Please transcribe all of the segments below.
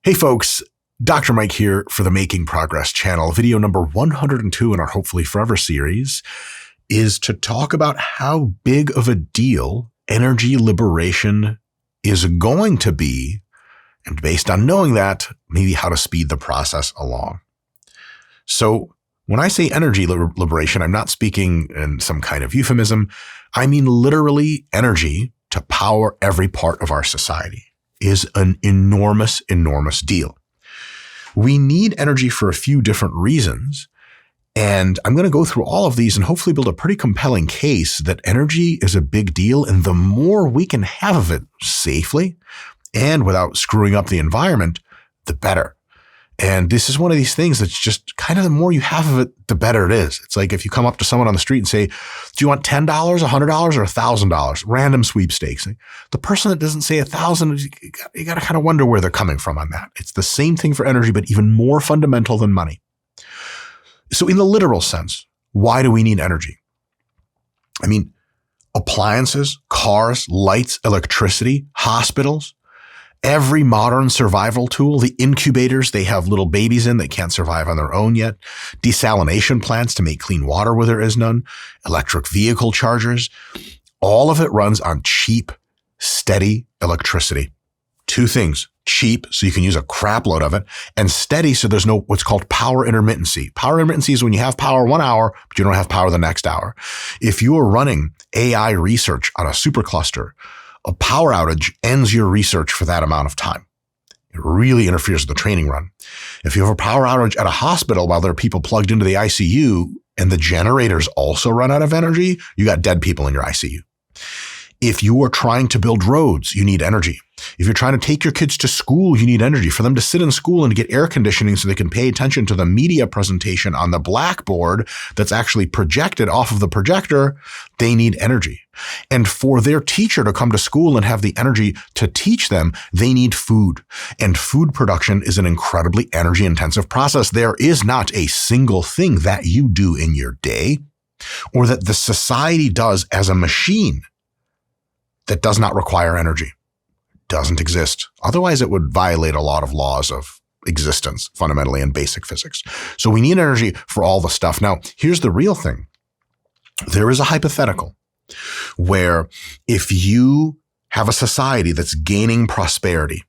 Hey folks, Dr. Mike here for the Making Progress channel. Video number 102 in our Hopefully Forever series is to talk about how big of a deal energy liberation is going to be, and based on knowing that, maybe how to speed the process along. So when I say energy liberation, I'm not speaking in some kind of euphemism. I mean literally energy to power every part of our society is an enormous, enormous deal. We need energy for a few different reasons, and I'm going to go through all of these and hopefully build a pretty compelling case that energy is a big deal, and the more we can have of it safely and without screwing up the environment, the better. And this is one of these things that's just kind of the more you have of it, the better it is. It's like if you come up to someone on the street and say, do you want $10, $100, or $1,000? Random sweepstakes. The person that doesn't say 1,000, you got to kind of wonder where they're coming from on that. It's the same thing for energy, but even more fundamental than money. So in the literal sense, why do we need energy? I mean, appliances, cars, lights, electricity, hospitals, every modern survival tool, the incubators they have little babies in that can't survive on their own yet, desalination plants to make clean water where there is none, electric vehicle chargers, all of it runs on cheap, steady electricity. Two things: cheap, so you can use a crap load of it, and steady, so there's no what's called power intermittency. Power intermittency is when you have power 1 hour, but you don't have power the next hour. If you are running AI research on a supercluster, a power outage ends your research for that amount of time. It really interferes with the training run. If you have a power outage at a hospital while there are people plugged into the ICU and the generators also run out of energy, you got dead people in your ICU. If you are trying to build roads, you need energy. If you're trying to take your kids to school, you need energy. For them to sit in school and get air conditioning so they can pay attention to the media presentation on the blackboard that's actually projected off of the projector, they need energy. And for their teacher to come to school and have the energy to teach them, they need food. And food production is an incredibly energy-intensive process. There is not a single thing that you do in your day or that the society does as a machine that does not require energy. Doesn't exist. Otherwise, it would violate a lot of laws of existence, fundamentally, in basic physics. So we need energy for all the stuff. Now, here's the real thing. There is a hypothetical where if you have a society that's gaining prosperity,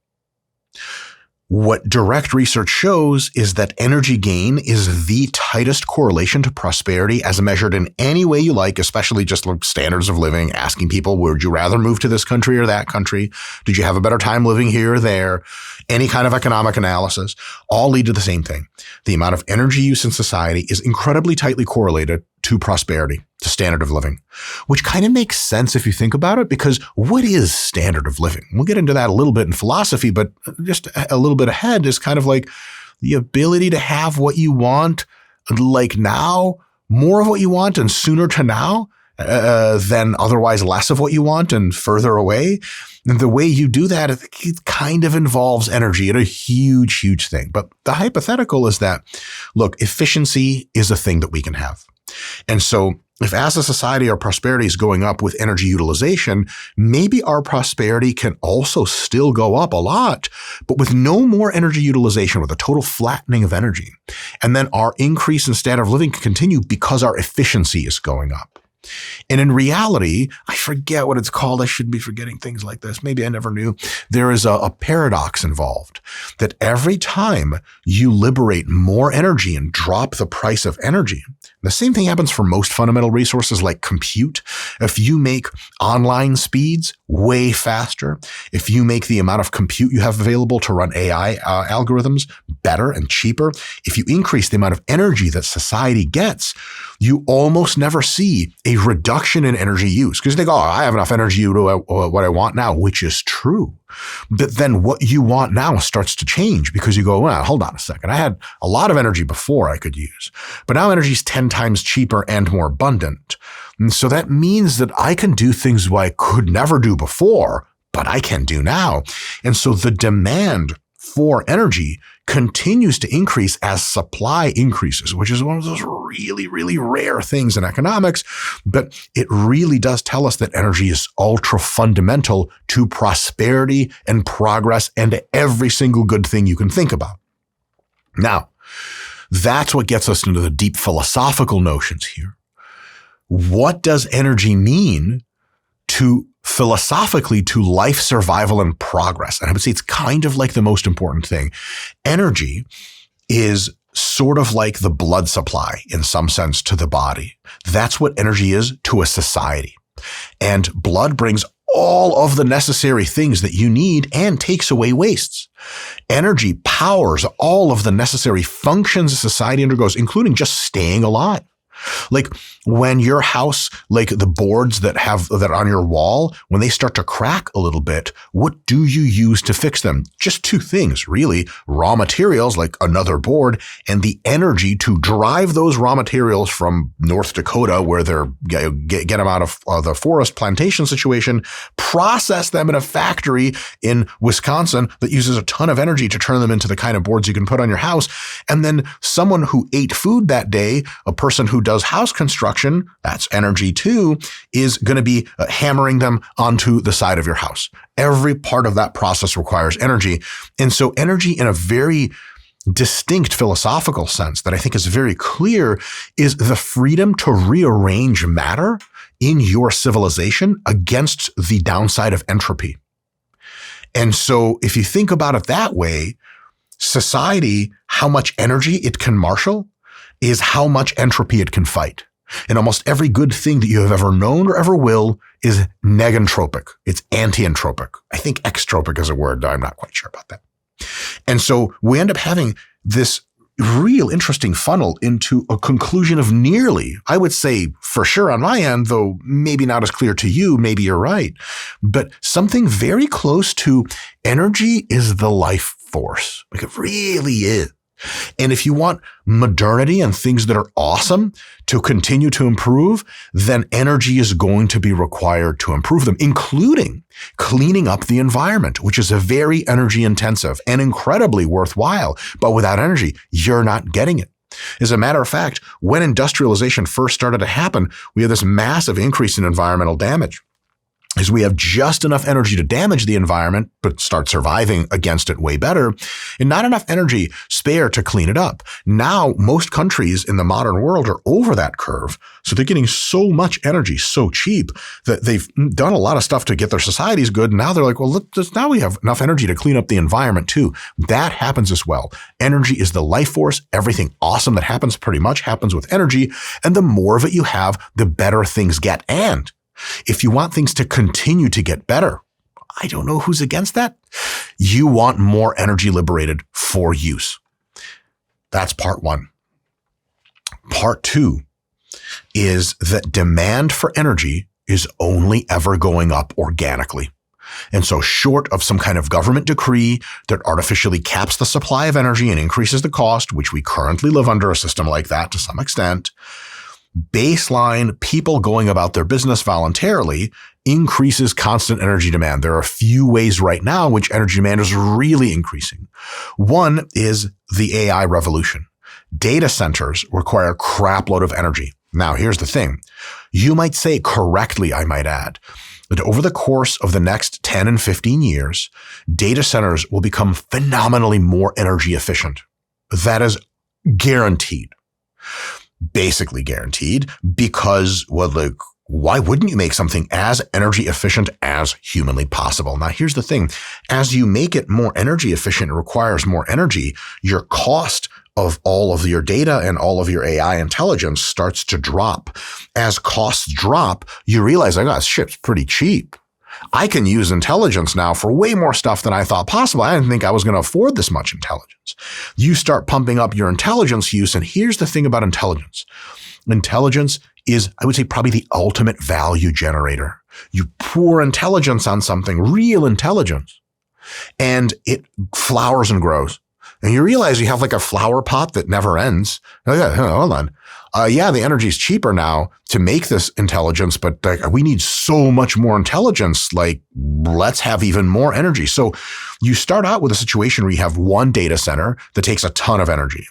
what direct research shows is that energy gain is the tightest correlation to prosperity as measured in any way you like, especially just like standards of living, asking people, would you rather move to this country or that country? Did you have a better time living here or there? Any kind of economic analysis, all lead to the same thing. The amount of energy use in society is incredibly tightly correlated to prosperity, to standard of living, which kind of makes sense if you think about it, because what is standard of living? We'll get into that a little bit in philosophy, but just a little bit ahead is kind of like the ability to have what you want, like now, more of what you want and sooner to now, than otherwise less of what you want and further away. And the way you do that, it kind of involves energy at a huge, huge thing. But the hypothetical is that, look, efficiency is a thing that we can have. And so if as a society our prosperity is going up with energy utilization, maybe our prosperity can also still go up a lot, but with no more energy utilization, with a total flattening of energy. And then our increase in standard of living can continue because our efficiency is going up. And in reality, I forget what it's called. I should be forgetting things like this. Maybe I never knew. There is a paradox involved that every time you liberate more energy and drop the price of energy, the same thing happens for most fundamental resources like compute. If you make online speeds way faster, if you make the amount of compute you have available to run AI algorithms better and cheaper, if you increase the amount of energy that society gets, you almost never see a reduction in energy use because you think, oh, I have enough energy to do what I want now, which is true. But then what you want now starts to change because you go, well, hold on a second. I had a lot of energy before I could use, but now energy is 10 times cheaper and more abundant. And so that means that I can do things I could never do before, but I can do now. And so the demand for energy continues to increase as supply increases, which is one of those really, really rare things in economics. But it really does tell us that energy is ultra fundamental to prosperity and progress and to every single good thing you can think about. Now, that's what gets us into the deep philosophical notions here. What does energy mean philosophically to life, survival, and progress? And I would say it's kind of like the most important thing. Energy is sort of like the blood supply in some sense to the body. That's what energy is to a society. And blood brings all of the necessary things that you need and takes away wastes. Energy powers all of the necessary functions a society undergoes, including just staying alive. Like when your house, like the boards that are on your wall, when they start to crack a little bit, what do you use to fix them? Just two things, really. Raw materials, like another board, and the energy to drive those raw materials from North Dakota, where they're get them out of the forest plantation situation, process them in a factory in Wisconsin that uses a ton of energy to turn them into the kind of boards you can put on your house. And then someone who ate food that day, a person who does house construction, that's energy too, is going to be hammering them onto the side of your house. Every part of that process requires energy. And so energy in a very distinct philosophical sense that I think is very clear is the freedom to rearrange matter in your civilization against the downside of entropy. And so if you think about it that way, society, how much energy it can marshal is how much entropy it can fight. And almost every good thing that you have ever known or ever will is negentropic. It's anti-entropic. I think extropic is a word, though I'm not quite sure about that. And so we end up having this real interesting funnel into a conclusion of nearly, I would say for sure on my end, though maybe not as clear to you, maybe you're right, but something very close to energy is the life force. Like it really is. And if you want modernity and things that are awesome to continue to improve, then energy is going to be required to improve them, including cleaning up the environment, which is a very energy intensive and incredibly worthwhile. But without energy, you're not getting it. As a matter of fact, when industrialization first started to happen, we had this massive increase in environmental damage. Is we have just enough energy to damage the environment, but start surviving against it way better, and not enough energy spare to clean it up. Now, most countries in the modern world are over that curve. So they're getting so much energy so cheap that they've done a lot of stuff to get their societies good. Now they're like, well, now we have enough energy to clean up the environment too. That happens as well. Energy is the life force. Everything awesome that happens pretty much happens with energy. And the more of it you have, the better things get. And if you want things to continue to get better, I don't know who's against that. You want more energy liberated for use. That's part one. Part two is that demand for energy is only ever going up organically. And so short of some kind of government decree that artificially caps the supply of energy and increases the cost, which we currently live under a system like that to some extent, baseline people going about their business voluntarily increases constant energy demand. There are a few ways right now in which energy demand is really increasing. One is the AI revolution. Data centers require a crap load of energy. Now, here's the thing. You might say correctly, I might add, that over the course of the next 10 and 15 years, data centers will become phenomenally more energy efficient. That is guaranteed. Basically guaranteed, because, well, like, why wouldn't you make something as energy efficient as humanly possible? Now, here's the thing. As you make it more energy efficient, it requires more energy. Your cost of all of your data and all of your AI intelligence starts to drop. As costs drop, you realize, like, oh, this shit's pretty cheap. I can use intelligence now for way more stuff than I thought possible. I didn't think I was going to afford this much intelligence. You start pumping up your intelligence use. And here's the thing about intelligence. Intelligence is, I would say, probably the ultimate value generator. You pour intelligence on something, real intelligence, and it flowers and grows. and you realize you have like a flower pot that never ends. Like, hold on. Yeah, the energy is cheaper now to make this intelligence, but like, we need so much more intelligence. Like, let's have even more energy. So you start out with a situation where you have one data center that takes a ton of energy.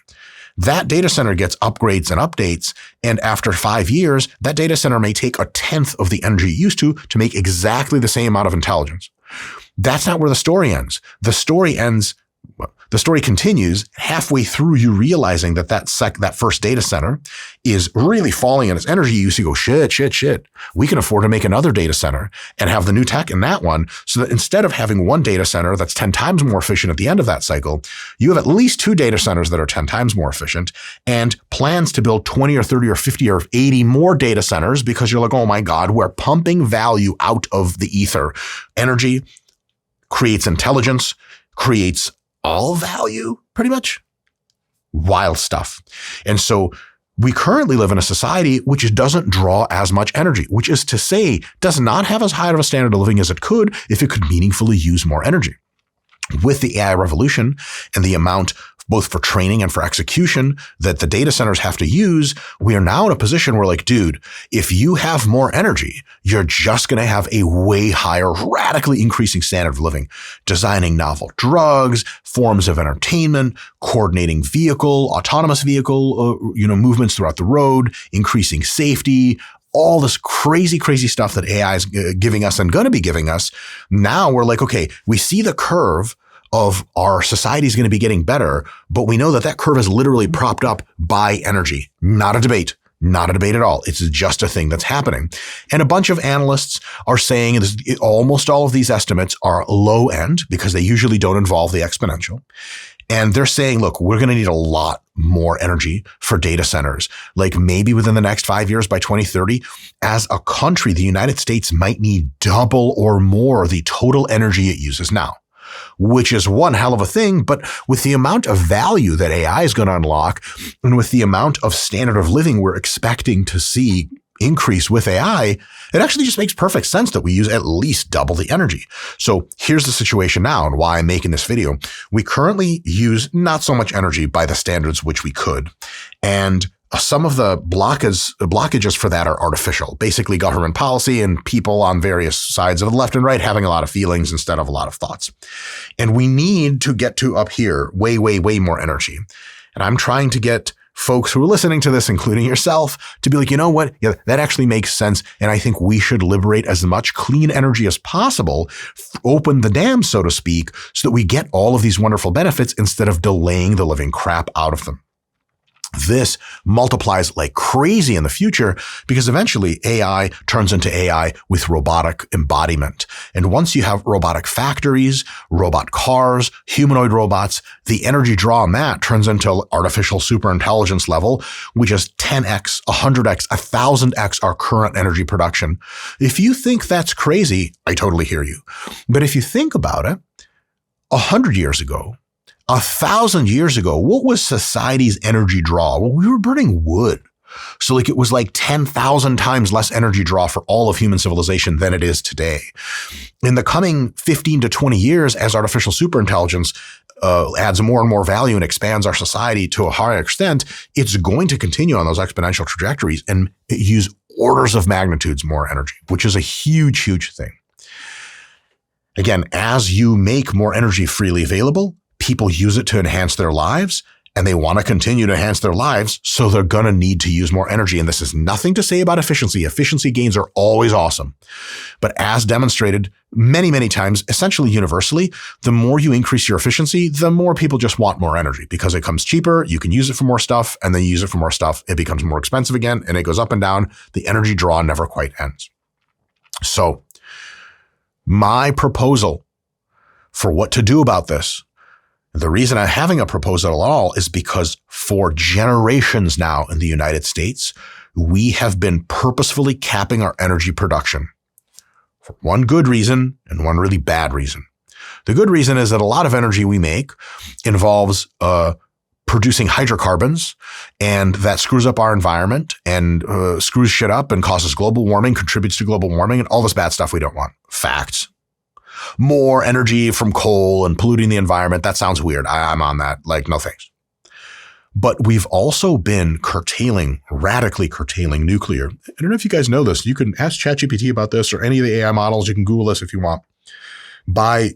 That data center gets upgrades and updates. And after 5 years, that data center may take a tenth of the energy it used to make exactly the same amount of intelligence. That's not where the story ends. The story continues halfway through you realizing that first data center is really falling in its energy use. You go, shit. We can afford to make another data center and have the new tech in that one, so that instead of having one data center that's 10 times more efficient at the end of that cycle, you have at least 2 data centers that are 10 times more efficient, and plans to build 20 or 30 or 50 or 80 more data centers, because you're like, oh my God, we're pumping value out of the ether. Energy creates intelligence, creates all value, pretty much. Wild stuff. And so we currently live in a society which doesn't draw as much energy, which is to say, does not have as high of a standard of living as it could if it could meaningfully use more energy. With the AI revolution and the amount, both for training and for execution, that the data centers have to use, we are now in a position where, like, dude, if you have more energy, you're just going to have a way higher, radically increasing standard of living, designing novel drugs, forms of entertainment, coordinating autonomous vehicle, movements throughout the road, increasing safety, all this crazy stuff that AI is giving us and going to be giving us. Now we're like, okay, we see the curve of our society is going to be getting better, but we know that curve is literally propped up by energy. Not a debate at all. It's just a thing that's happening. And a bunch of analysts are saying almost all of these estimates are low end, because they usually don't involve the exponential. And they're saying, look, we're going to need a lot more energy for data centers. Like, maybe within the next 5 years, by 2030, as a country, the United States might need double or more the total energy it uses now, which is one hell of a thing. But with the amount of value that AI is going to unlock, and with the amount of standard of living we're expecting to see increase with AI, it actually just makes perfect sense that we use at least double the energy. So here's the situation now, and why I'm making this video. We currently use not so much energy by the standards which we could. And some of the blockages for that are artificial, basically government policy and people on various sides of the left and right having a lot of feelings instead of a lot of thoughts. And we need to get to up here way more energy. And I'm trying to get folks who are listening to this, including yourself, to be like, you know what? Yeah, that actually makes sense. And I think we should liberate as much clean energy as possible, open the dam, so to speak, so that we get all of these wonderful benefits instead of delaying the living crap out of them. This multiplies like crazy in the future, because eventually AI turns into AI with robotic embodiment. And once you have robotic factories, robot cars, humanoid robots, the energy draw on that turns into artificial superintelligence level, which is 10x, 100x, 1000x our current energy production. If you think that's crazy, I totally hear you. But if you think about it, 100 years ago, 1,000 years ago, what was society's energy draw? Well, we were burning wood. So it was like 10,000 times less energy draw for all of human civilization than it is today. In the coming 15 to 20 years, as artificial superintelligence adds more and more value and expands our society to a higher extent, it's going to continue on those exponential trajectories and use orders of magnitudes more energy, which is a huge thing. Again, as you make more energy freely available, people use it to enhance their lives, and they want to continue to enhance their lives, so they're going to need to use more energy. And this is nothing to say about efficiency. Efficiency gains are always awesome. But as demonstrated many times, essentially universally, the more you increase your efficiency, the more people just want more energy, because it comes cheaper, you can use it for more stuff, and then you use it for more stuff, it becomes more expensive again, and it goes up and down. The energy draw never quite ends. So my proposal for what to do about this, the reason I'm having a proposal at all is because for generations now in the United States, we have been purposefully capping our energy production for one good reason and one really bad reason. The good reason is that a lot of energy we make involves producing hydrocarbons, and that screws up our environment and screws shit up and causes global warming, contributes to global warming, and all this bad stuff we don't want. Facts. more energy from coal and polluting the environment. That sounds weird. I'm on that. Like, no thanks. But we've also been radically curtailing nuclear. I don't know if you guys know this. You can ask ChatGPT about this or any of the AI models. You can Google this if you want. By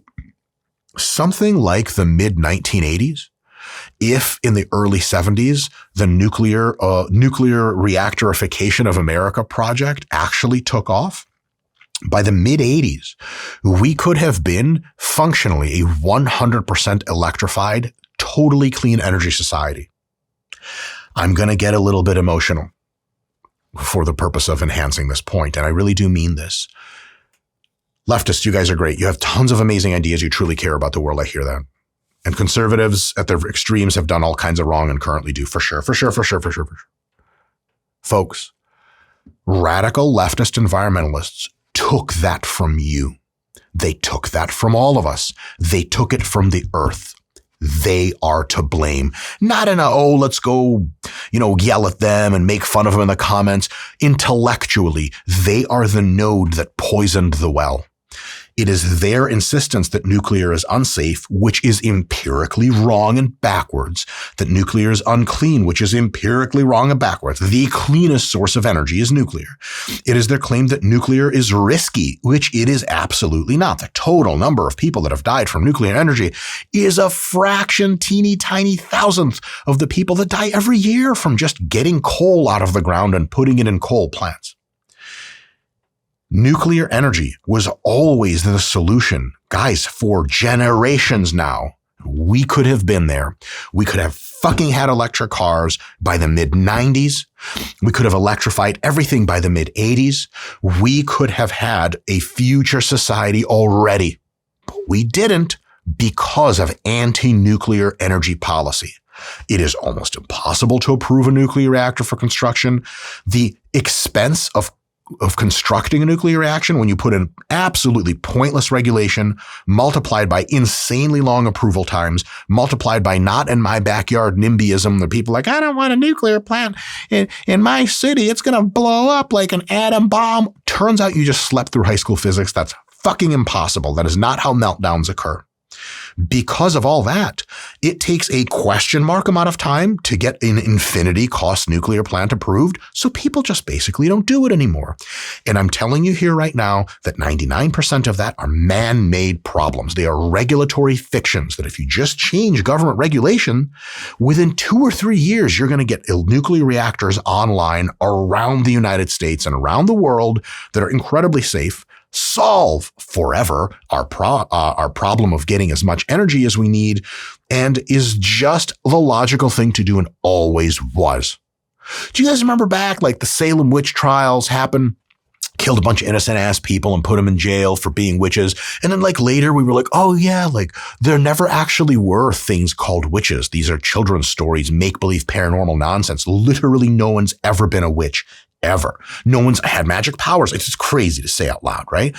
something like the mid 1980s, if in the early 70s, the nuclear reactorification of America project actually took off, by the mid 80s, we could have been functionally a 100% electrified, totally clean energy society. I'm going to get a little bit emotional for the purpose of enhancing this point, and I really do mean this. Leftists, you guys are great. You have tons of amazing ideas. You truly care about the world. I hear that. And conservatives at their extremes have done all kinds of wrong and currently do, for sure. Folks, radical leftist environmentalists took that from you. They took that from all of us. They took it from the earth. They are to blame. Not in let's go, yell at them and make fun of them in the comments. Intellectually, they are the node that poisoned the well. It is their insistence that nuclear is unsafe, which is empirically wrong and backwards, that nuclear is unclean, which is empirically wrong and backwards. The cleanest source of energy is nuclear. It is their claim that nuclear is risky, which it is absolutely not. The total number of people that have died from nuclear energy is a fraction, teeny tiny thousandth of the people that die every year from just getting coal out of the ground and putting it in coal plants. Nuclear energy was always the solution. Guys, for generations now, we could have been there. We could have fucking had electric cars by the mid 90s. We could have electrified everything by the mid 80s. We could have had a future society already. But we didn't because of anti-nuclear energy policy. It is almost impossible to approve a nuclear reactor for construction. The expense of constructing a nuclear reaction, when you put in absolutely pointless regulation, multiplied by insanely long approval times, multiplied by not in my backyard NIMBYism, the people like, I don't want a nuclear plant in my city. It's going to blow up like an atom bomb. Turns out you just slept through high school physics. That's fucking impossible. That is not how meltdowns occur. Because of all that, it takes a question mark amount of time to get an infinity cost nuclear plant approved, so people just basically don't do it anymore. And I'm telling you here right now that 99% of that are man-made problems. They are regulatory fictions that if you just change government regulation, within 2 or 3 years, you're going to get nuclear reactors online around the United States and around the world that are incredibly safe, solve forever our problem of getting as much energy as we need, and is just the logical thing to do and always was. Do you guys remember back, like the Salem witch trials happened? Killed a bunch of innocent ass people and put them in jail for being witches. And then like later we were like, oh yeah, like there never actually were things called witches. These are children's stories, make-believe paranormal nonsense. Literally no one's ever been a witch. Ever. No one's had magic powers. It's just crazy to say out loud, right?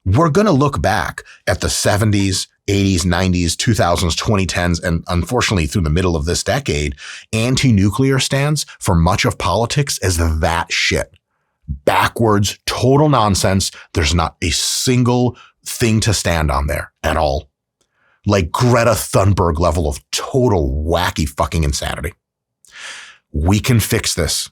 We're going to look back at the 70s, 80s, 90s, 2000s, 2010s, and unfortunately through the middle of this decade, anti-nuclear stance for much of politics as that shit. Backwards, total nonsense. There's not a single thing to stand on there at all. Like Greta Thunberg level of total wacky fucking insanity. We can fix this.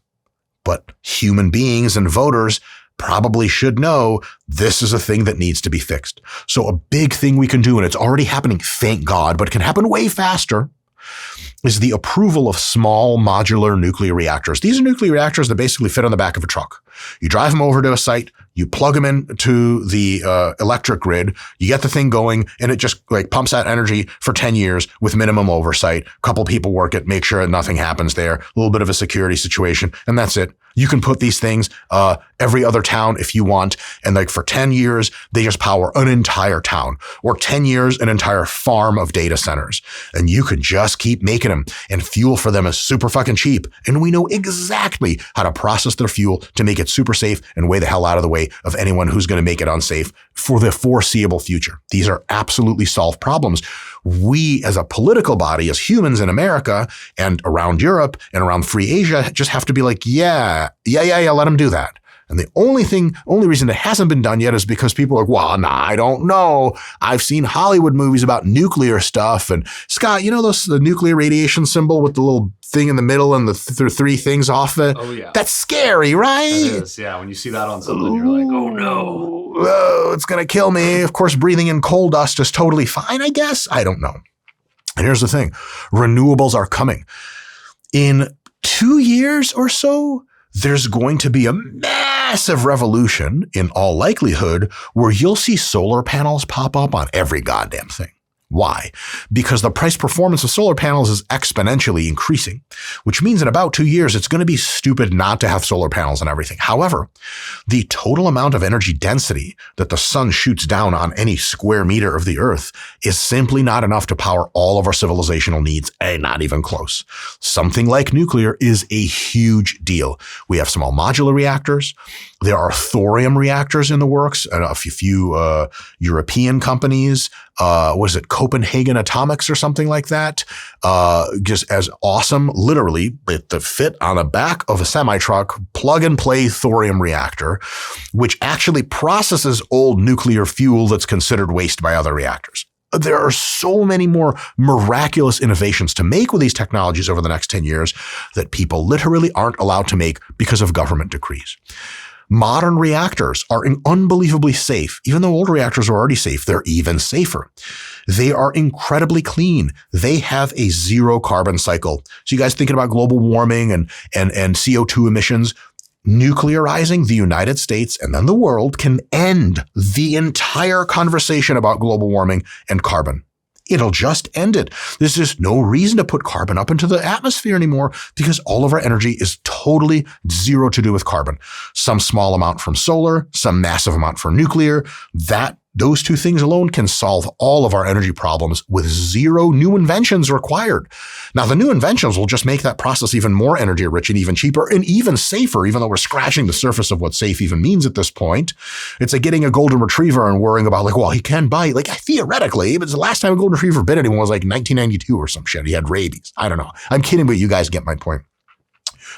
But human beings and voters probably should know this is a thing that needs to be fixed. So a big thing we can do, and it's already happening, thank God, but it can happen way faster, is the approval of small modular nuclear reactors. These are nuclear reactors that basically fit on the back of a truck. You drive them over to a site, you plug them into the electric grid, you get the thing going, and it just like pumps out energy for 10 years with minimum oversight. A couple people work it, make sure that nothing happens there, a little bit of a security situation, and that's it. You can put these things every other town if you want, and like for 10 years, they just power an entire town, or 10 years, an entire farm of data centers. And you can just keep making them, and fuel for them is super fucking cheap. And we know exactly how to process their fuel to make it super safe and way the hell out of the way of anyone who's going to make it unsafe for the foreseeable future. These are absolutely solved problems. We as a political body, as humans in America and around Europe and around free Asia, just have to be like, yeah, let them do that. And the only reason it hasn't been done yet is because people are like, well, nah, I don't know. I've seen Hollywood movies about nuclear stuff. And Scott, you know the nuclear radiation symbol with the little thing in the middle and the three things off it? Oh, yeah. That's scary, right? It is, yeah. When you see that on something, you're like, oh, no. Oh, it's going to kill me. Of course, breathing in coal dust is totally fine, I guess. I don't know. And here's the thing. Renewables are coming. In 2 years or so, there's going to be a massive revolution, in all likelihood, where you'll see solar panels pop up on every goddamn thing. Why? Because the price performance of solar panels is exponentially increasing, which means in about 2 years, it's going to be stupid not to have solar panels on everything. However, the total amount of energy density that the sun shoots down on any square meter of the earth is simply not enough to power all of our civilizational needs, and not even close. Something like nuclear is a huge deal. We have small modular reactors. There are thorium reactors in the works, and a few European companies. Was it Copenhagen Atomics or something like that? Just as awesome, literally, it the fit on the back of a semi-truck, plug-and-play thorium reactor, which actually processes old nuclear fuel that's considered waste by other reactors. There are so many more miraculous innovations to make with these technologies over the next 10 years that people literally aren't allowed to make because of government decrees. Modern reactors are unbelievably safe. Even though old reactors are already safe, they're even safer. They are incredibly clean. They have a zero carbon cycle. So you guys thinking about global warming and CO2 emissions, nuclearizing the United States and then the world can end the entire conversation about global warming and carbon. It'll just end it. There's just no reason to put carbon up into the atmosphere anymore because all of our energy is totally zero to do with carbon. Some small amount from solar, some massive amount from nuclear. Those two things alone can solve all of our energy problems with zero new inventions required. Now, the new inventions will just make that process even more energy rich and even cheaper and even safer, even though we're scratching the surface of what safe even means at this point. It's like getting a golden retriever and worrying about like, well, he can bite. Like theoretically, but the last time a golden retriever bit anyone was like 1992 or some shit. He had rabies. I don't know. I'm kidding, but you guys get my point.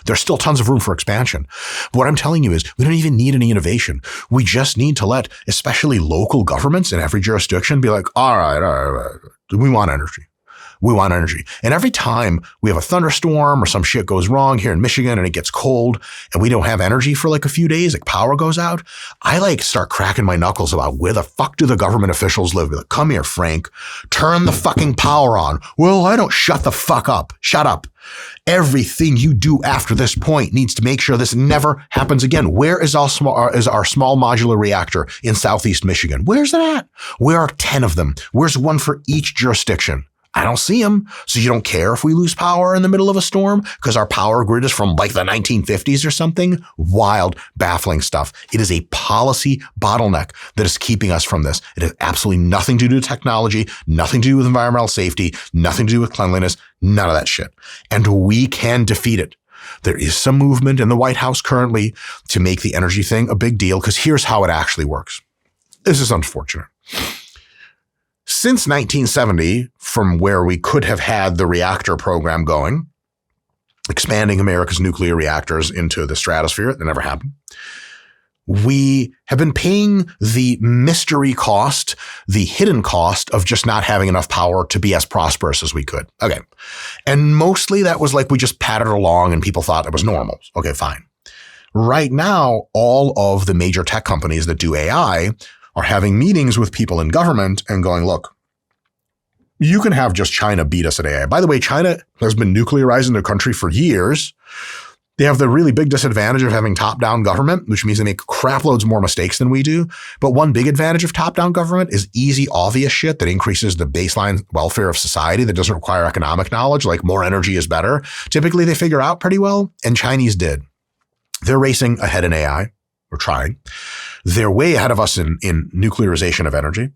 There's still tons of room for expansion. But what I'm telling you is we don't even need any innovation. We just need to let, especially local governments in every jurisdiction, be like, all right, we want energy. We want energy. And every time we have a thunderstorm or some shit goes wrong here in Michigan and it gets cold and we don't have energy for like a few days, like power goes out, I like start cracking my knuckles about where the fuck do the government officials live? Be like, come here, Frank, turn the fucking power on. Well, I don't shut the fuck up. Shut up. Everything you do after this point needs to make sure this never happens again. Where is our small modular reactor in Southeast Michigan? Where's it at? Where are 10 of them? Where's one for each jurisdiction? I don't see them. So you don't care if we lose power in the middle of a storm because our power grid is from like the 1950s or something? Wild, baffling stuff. It is a policy bottleneck that is keeping us from this. It has absolutely nothing to do with technology, nothing to do with environmental safety, nothing to do with cleanliness, none of that shit. And we can defeat it. There is some movement in the White House currently to make the energy thing a big deal because here's how it actually works. This is unfortunate. Since 1970, from where we could have had the reactor program going, expanding America's nuclear reactors into the stratosphere, that never happened. We have been paying the mystery cost, the hidden cost of just not having enough power to be as prosperous as we could. Okay. And mostly that was like we just pattered along and people thought it was normal. Okay, fine. Right now, all of the major tech companies that do AI are having meetings with people in government and going, look, you can have just China beat us at AI. By the way, China has been nuclearizing their country for years. They have the really big disadvantage of having top-down government, which means they make crap loads more mistakes than we do. But one big advantage of top-down government is easy, obvious shit that increases the baseline welfare of society that doesn't require economic knowledge, like more energy is better. Typically, they figure out pretty well, and Chinese did. They're racing ahead in AI. We're trying. They're way ahead of us in nuclearization of energy.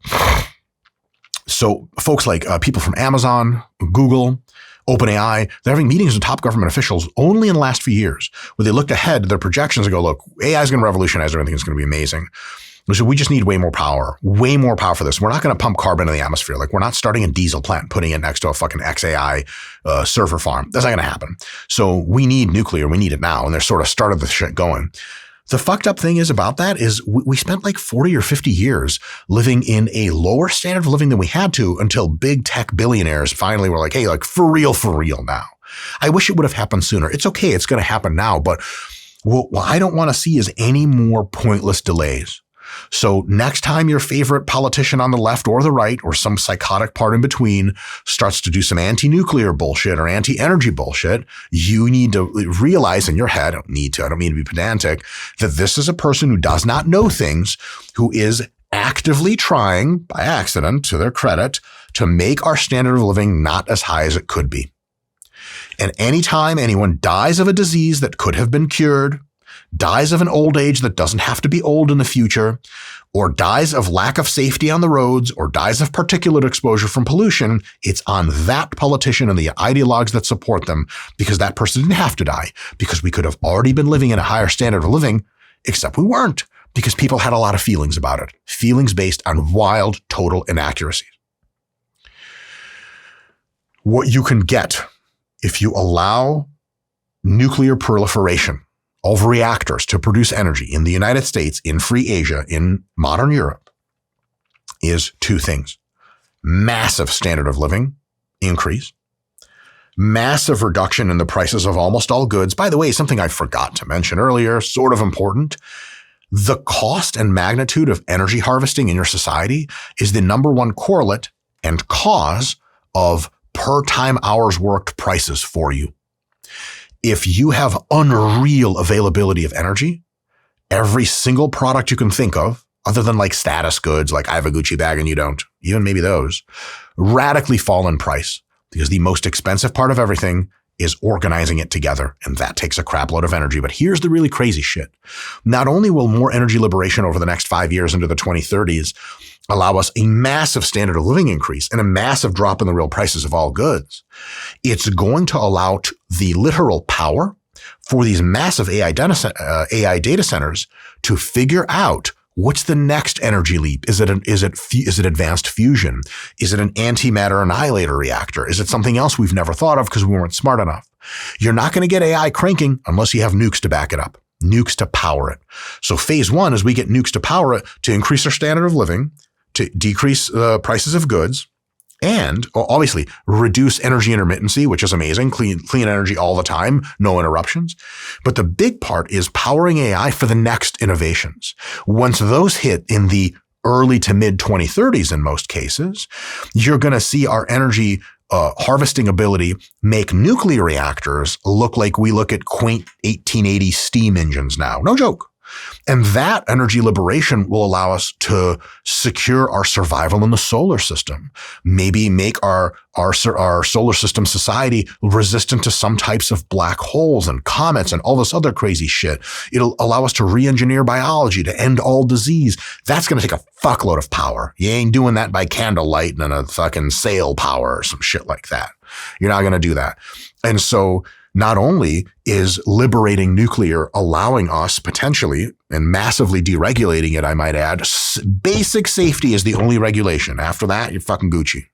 So folks like people from Amazon, Google, OpenAI, they're having meetings with top government officials only in the last few years where they looked ahead to their projections and go, look, AI is going to revolutionize everything. It's going to be amazing. So we just need way more power for this. We're not going to pump carbon in the atmosphere. Like we're not starting a diesel plant, putting it next to a fucking XAI server farm. That's not going to happen. So we need nuclear. We need it now. And they're sort of started the shit going. The fucked up thing is about that is we spent like 40 or 50 years living in a lower standard of living than we had to until big tech billionaires finally were like, hey, like for real now. I wish it would have happened sooner. It's okay. It's going to happen now. But what I don't want to see is any more pointless delays. So next time your favorite politician on the left or the right or some psychotic part in between starts to do some anti-nuclear bullshit or anti-energy bullshit, you need to realize in your head, I don't mean to be pedantic, that this is a person who does not know things, who is actively trying, by accident, to their credit, to make our standard of living not as high as it could be. And anytime anyone dies of a disease that could have been cured, dies of an old age that doesn't have to be old in the future, or dies of lack of safety on the roads, or dies of particulate exposure from pollution, it's on that politician and the ideologues that support them, because that person didn't have to die, because we could have already been living in a higher standard of living, except we weren't, because people had a lot of feelings about it, feelings based on wild, total inaccuracies. What you can get if you allow nuclear proliferation of reactors to produce energy in the United States, in free Asia, in modern Europe, is two things. Massive standard of living increase, massive reduction in the prices of almost all goods. By the way, something I forgot to mention earlier, sort of important. The cost and magnitude of energy harvesting in your society is the number one correlate and cause of per time hours worked prices for you. If you have unreal availability of energy, every single product you can think of, other than like status goods, like I have a Gucci bag and you don't, even maybe those, radically fall in price because the most expensive part of everything is organizing it together. And that takes a crap load of energy. But here's the really crazy shit. Not only will more energy liberation over the next 5 years into the 2030s allow us a massive standard of living increase and a massive drop in the real prices of all goods, it's going to allow the literal power for these massive AI data centers to figure out what's the next energy leap. Is it advanced fusion? Is it an antimatter annihilator reactor? Is it something else we've never thought of because we weren't smart enough? You're not going to get AI cranking unless you have nukes to back it up, nukes to power it. So phase one is we get nukes to power it to increase our standard of living, to decrease prices of goods, and obviously reduce energy intermittency, which is amazing. Clean energy all the time, no interruptions. But the big part is powering AI for the next innovations. Once those hit in the early to mid 2030s in most cases, you're going to see our energy harvesting ability make nuclear reactors look like we look at quaint 1880s steam engines now. No joke. And that energy liberation will allow us to secure our survival in the solar system, maybe make our solar system society resistant to some types of black holes and comets and all this other crazy shit. It'll allow us to re-engineer biology to end all disease. That's going to take a fuckload of power. You ain't doing that by candlelight and a fucking sail power or some shit like that. You're not going to do that. And so not only is liberating nuclear allowing us potentially and massively deregulating it, I might add, basic safety is the only regulation. After that, you're fucking Gucci.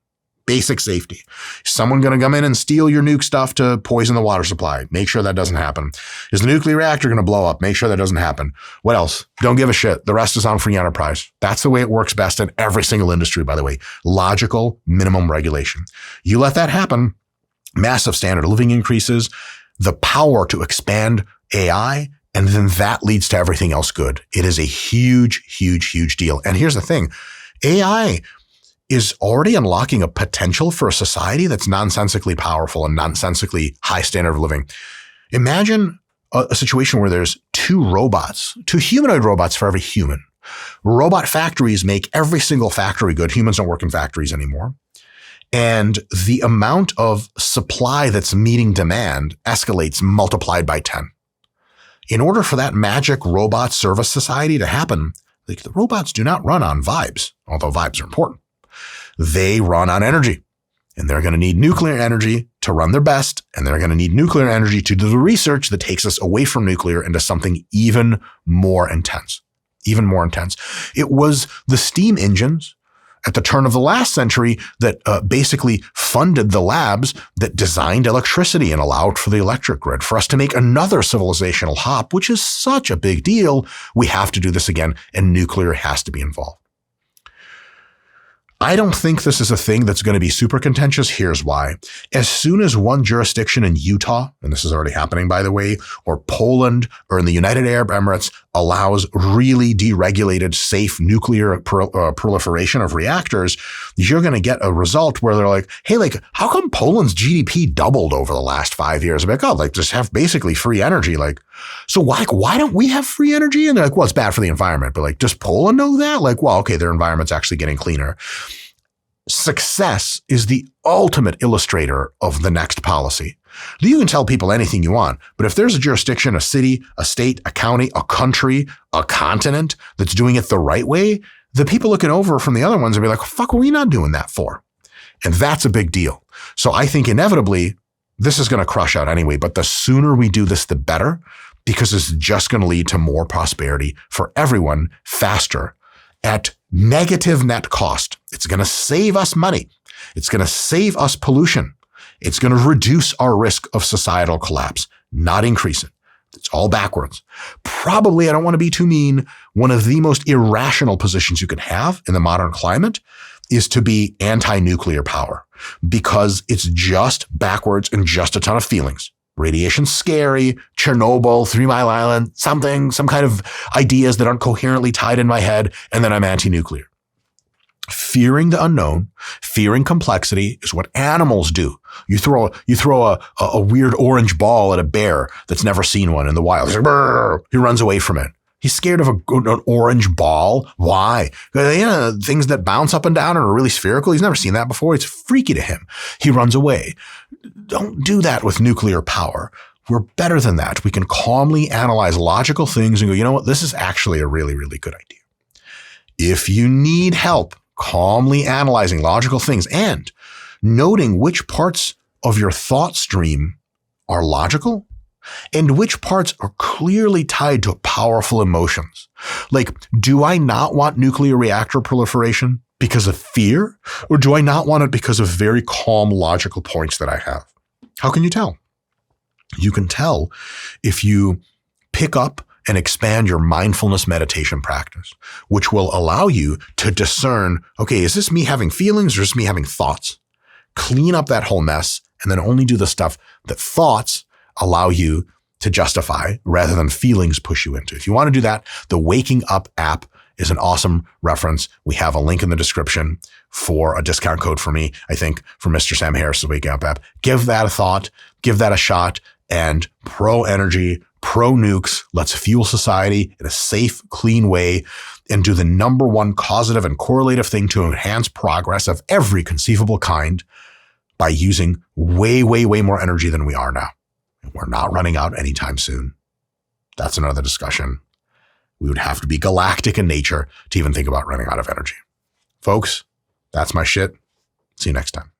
Basic safety. Is someone going to come in and steal your nuke stuff to poison the water supply? Make sure that doesn't happen. Is the nuclear reactor going to blow up? Make sure that doesn't happen. What else? Don't give a shit. The rest is on free enterprise. That's the way it works best in every single industry, by the way. Logical minimum regulation. You let that happen, massive standard of living increases, the power to expand AI, and then that leads to everything else good. It is a huge, huge, huge deal. And here's the thing. AI is already unlocking a potential for a society that's nonsensically powerful and nonsensically high standard of living. Imagine a situation where there's two humanoid robots for every human. Robot factories make every single factory good. Humans don't work in factories anymore. And the amount of supply that's meeting demand escalates multiplied by 10. In order for that magic robot service society to happen, like the robots do not run on vibes, although vibes are important. They run on energy, and they're going to need nuclear energy to run their best, and they're going to need nuclear energy to do the research that takes us away from nuclear into something even more intense. It was the steam engines at the turn of the last century that basically funded the labs that designed electricity and allowed for the electric grid. For us to make another civilizational hop, which is such a big deal, we have to do this again, and nuclear has to be involved. I don't think this is a thing that's going to be super contentious. Here's why. As soon as one jurisdiction in Utah, and this is already happening, by the way, or Poland or in the United Arab Emirates allows really deregulated, safe nuclear proliferation of reactors, you're going to get a result where they're like, hey, like, how come Poland's GDP doubled over the last 5 years? I'm like, oh, like, just have basically free energy. Like, so why don't we have free energy? And they're like, well, it's bad for the environment. But like, does Poland know that? Like, well, okay, their environment's actually getting cleaner. Success is the ultimate illustrator of the next policy. You can tell people anything you want, but if there's a jurisdiction, a city, a state, a county, a country, a continent that's doing it the right way, the people looking over from the other ones will be like, fuck, what are we not doing that for? And that's a big deal. So I think inevitably this is going to crush out anyway, but the sooner we do this, the better, because it's just going to lead to more prosperity for everyone faster at negative net cost. It's going to save us money. It's going to save us pollution. It's going to reduce our risk of societal collapse, not increase it. It's all backwards. Probably, I don't want to be too mean, one of the most irrational positions you can have in the modern climate is to be anti-nuclear power, because it's just backwards and just a ton of feelings. Radiation's scary, Chernobyl, 3 Mile Island, some kind of ideas that aren't coherently tied in my head, and then I'm anti-nuclear. Fearing the unknown, fearing complexity is what animals do. You throw a weird orange ball at a bear that's never seen one in the wild. He's like, brrr. He runs away from it. He's scared of an orange ball. Why? Because, things that bounce up and down and are really spherical. He's never seen that before. It's freaky to him. He runs away. Don't do that with nuclear power. We're better than that. We can calmly analyze logical things and go, you know what? This is actually a really, really good idea. If you need help calmly analyzing logical things and noting which parts of your thought stream are logical and which parts are clearly tied to powerful emotions. Like, do I not want nuclear reactor proliferation because of fear? Or do I not want it because of very calm, logical points that I have? How can you tell? You can tell if you pick up and expand your mindfulness meditation practice, which will allow you to discern, okay, is this me having feelings or is this me having thoughts? Clean up that whole mess and then only do the stuff that thoughts allow you to justify rather than feelings push you into. If you want to do that, the Waking Up app is an awesome reference. We have a link in the description for a discount code for me, I think, for Mr. Sam Harris's Waking Up app. Give that a thought, give that a shot, and pro energy, pro nukes, let's fuel society in a safe, clean way and do the number one causative and correlative thing to enhance progress of every conceivable kind by using way, way, way more energy than we are now. We're not running out anytime soon. That's another discussion. We would have to be galactic in nature to even think about running out of energy. Folks, that's my shit. See you next time.